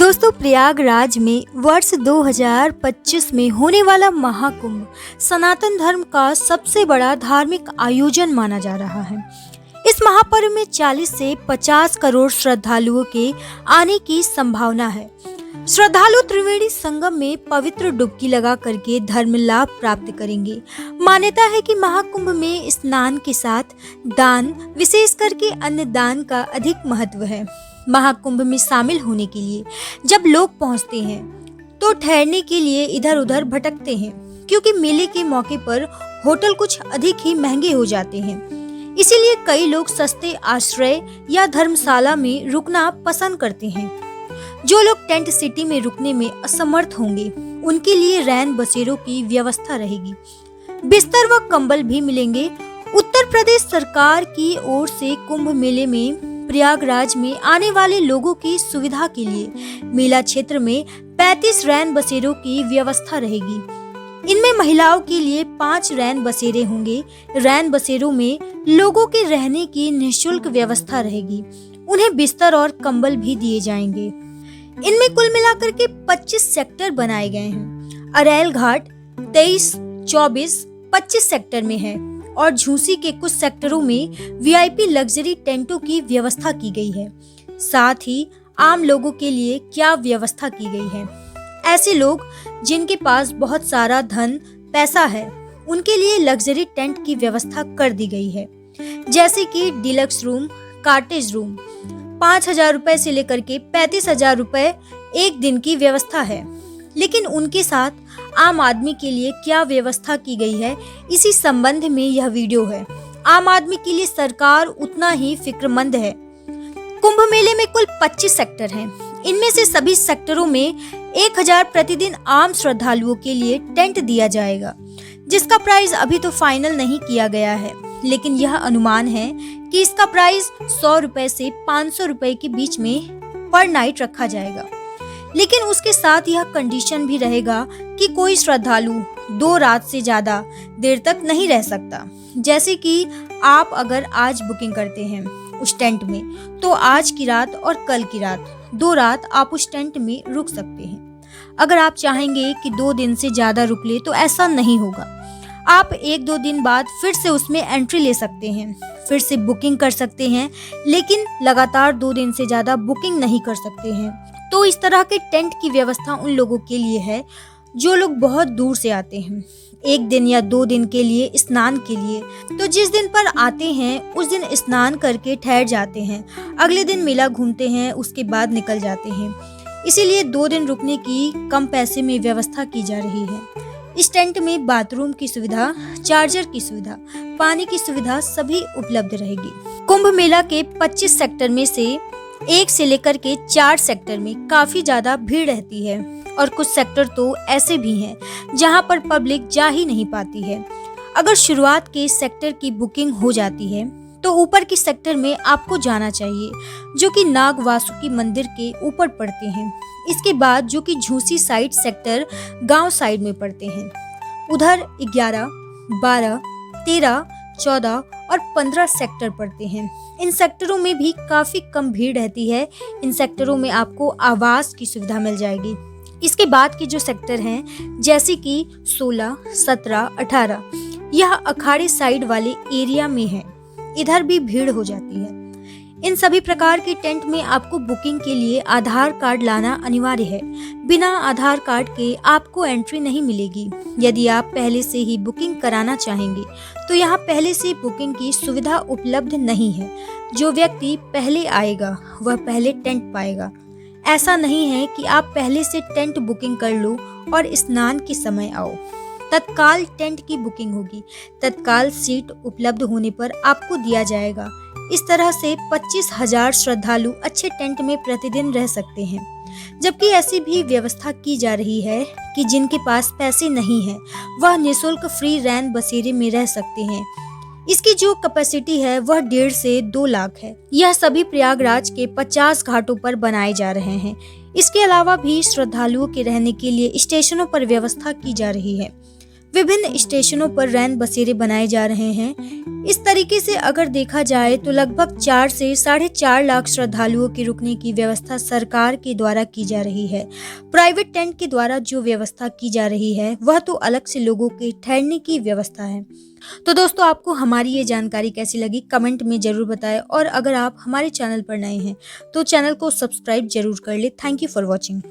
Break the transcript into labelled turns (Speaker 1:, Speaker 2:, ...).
Speaker 1: दोस्तों, प्रयागराज में वर्ष 2025 में होने वाला महाकुंभ सनातन धर्म का सबसे बड़ा धार्मिक आयोजन माना जा रहा है। इस महापर्व में 40 से 50 करोड़ श्रद्धालुओं के आने की संभावना है। श्रद्धालु त्रिवेणी संगम में पवित्र डुबकी लगा करके धर्म लाभ प्राप्त करेंगे। मान्यता है कि महाकुंभ में स्नान के साथ दान, विशेष करके अन्नदान का अधिक महत्व है। महाकुंभ में शामिल होने के लिए जब लोग पहुंचते हैं तो ठहरने के लिए इधर उधर भटकते हैं, क्योंकि मेले के मौके पर होटल कुछ अधिक ही महंगे हो जाते हैं। इसीलिए कई लोग सस्ते आश्रय या धर्मशाला में रुकना पसंद करते हैं। जो लोग टेंट सिटी में रुकने में असमर्थ होंगे, उनके लिए रैन बसेरों की व्यवस्था रहेगी। बिस्तर व कंबल भी मिलेंगे। उत्तर प्रदेश सरकार की ओर से कुंभ मेले में प्रयागराज में आने वाले लोगों की सुविधा के लिए मेला क्षेत्र में 35 रैन बसेरों की व्यवस्था रहेगी। इनमें महिलाओं के लिए 5 रैन बसेरे होंगे। रैन बसेरों में लोगों के रहने की निःशुल्क व्यवस्था रहेगी। उन्हें बिस्तर और कंबल भी दिए जाएंगे। इनमें कुल मिलाकर के 25 सेक्टर बनाए गए हैं। अरैल घाट 23, 24, 25 सेक्टर में है और झूसी के कुछ सेक्टरों में वीआईपी लग्जरी टेंटों की व्यवस्था की गई है। साथ ही आम लोगों के लिए क्या व्यवस्था की गई है, ऐसे लोग जिनके पास बहुत सारा धन पैसा है, उनके लिए लग्जरी टेंट की व्यवस्था कर दी गई है। जैसे कि डिलक्स रूम, कॉटेज रूम 5,000 रुपए से लेकर के 35,000 रुपए एक दिन की व्यवस्था है। लेकिन उनके साथ आम आदमी के लिए क्या व्यवस्था की गई है, इसी संबंध में यह वीडियो है। आम आदमी के लिए सरकार उतना ही फिक्रमंद है। कुंभ मेले में कुल 25 सेक्टर हैं। इनमें से सभी सेक्टरों में 1,000 प्रतिदिन आम श्रद्धालुओं के लिए टेंट दिया जाएगा, जिसका प्राइस अभी तो फाइनल नहीं किया गया है, लेकिन यह अनुमान है कि इसका प्राइस 100 रुपए से 500 रुपए के बीच में पर नाइट रखा जाएगा। लेकिन उसके साथ यह कंडीशन भी रहेगा कि कोई श्रद्धालु 2 रात से ज्यादा देर तक नहीं रह सकता। जैसे कि आप अगर आज बुकिंग करते हैं उस टेंट में, तो आज की रात और कल की रात 2 रात आप उस टेंट में रुक सकते हैं। अगर आप चाहेंगे कि 2 दिन से ज्यादा रुक ले, तो ऐसा नहीं होगा। आप 1-2 दिन बाद फिर से उसमें एंट्री ले सकते हैं, फिर से बुकिंग कर सकते हैं, लेकिन लगातार 2 दिन से ज्यादा बुकिंग नहीं कर सकते हैं। तो इस तरह के टेंट की व्यवस्था उन लोगों के लिए है जो लोग बहुत दूर से आते हैं, 1 दिन या 2 दिन के लिए स्नान के लिए। तो जिस दिन पर आते हैं उस दिन स्नान करके ठहर जाते हैं, अगले दिन मेला घूमते हैं, उसके बाद निकल जाते हैं। इसीलिए 2 दिन रुकने की कम पैसे में व्यवस्था की जा रही है। इस टेंट में बाथरूम की सुविधा, चार्जर की सुविधा, पानी की सुविधा सभी उपलब्ध रहेगी। कुंभ मेला के 25 सेक्टर में से 1 से लेकर के 4 सेक्टर में काफी ज्यादा भीड़ रहती है, और कुछ सेक्टर तो ऐसे भी हैं जहां पर पब्लिक जा ही नहीं पाती है। अगर शुरुआत के सेक्टर की बुकिंग हो जाती है तो ऊपर की सेक्टर में आपको जाना चाहिए, जो कि नाग वासुकी मंदिर के ऊपर पड़ते हैं। इसके बाद जो कि झूसी साइड सेक्टर गांव साइड में पड़ते हैं, उधर 11, 12, 13, 14 और 15 सेक्टर पड़ते हैं। इन सेक्टरों में भी काफी कम भीड़ रहती है। इन सेक्टरों में आपको आवास की सुविधा मिल जाएगी। इसके बाद के जो सेक्टर हैं, जैसे कि 16, 17, 18, यह अखाड़े साइड वाले एरिया में है। इधर भी भीड़ हो जाती है। इन सभी प्रकार के टेंट में आपको बुकिंग के लिए आधार कार्ड लाना अनिवार्य है। बिना आधार कार्ड के आपको एंट्री नहीं मिलेगी। यदि आप पहले से ही बुकिंग कराना चाहेंगे तो यहाँ पहले से बुकिंग की सुविधा उपलब्ध नहीं है। जो व्यक्ति पहले आएगा वह पहले टेंट पाएगा। ऐसा नहीं है कि आप पहले से टेंट बुकिंग कर लो और स्नान के समय आओ। तत्काल टेंट की बुकिंग होगी। तत्काल सीट उपलब्ध होने पर आपको दिया जाएगा। इस तरह से 25,000 श्रद्धालु अच्छे टेंट में प्रतिदिन रह सकते हैं। जबकि ऐसी भी व्यवस्था की जा रही है कि जिनके पास पैसे नहीं है वह निःशुल्क फ्री रैन बसेरे में रह सकते हैं। इसकी जो कैपेसिटी है वह 1.5 से 2 लाख है। यह सभी प्रयागराज के 50 घाटों पर बनाए जा रहे हैं। इसके अलावा भी श्रद्धालुओं के रहने के लिए स्टेशनों पर व्यवस्था की जा रही है। विभिन्न स्टेशनों पर रैन बसेरे बनाए जा रहे हैं। इस तरीके से अगर देखा जाए तो लगभग 4 से 4.5 लाख श्रद्धालुओं के रुकने की व्यवस्था सरकार के द्वारा की जा रही है। प्राइवेट टेंट के द्वारा जो व्यवस्था की जा रही है वह तो अलग से लोगों के ठहरने की व्यवस्था है। तो दोस्तों, आपको हमारी ये जानकारी कैसी लगी कमेंट में जरूर बताएं, और अगर आप हमारे चैनल पर नए हैं तो चैनल को सब्सक्राइब जरूर कर ले। Thank you for watching.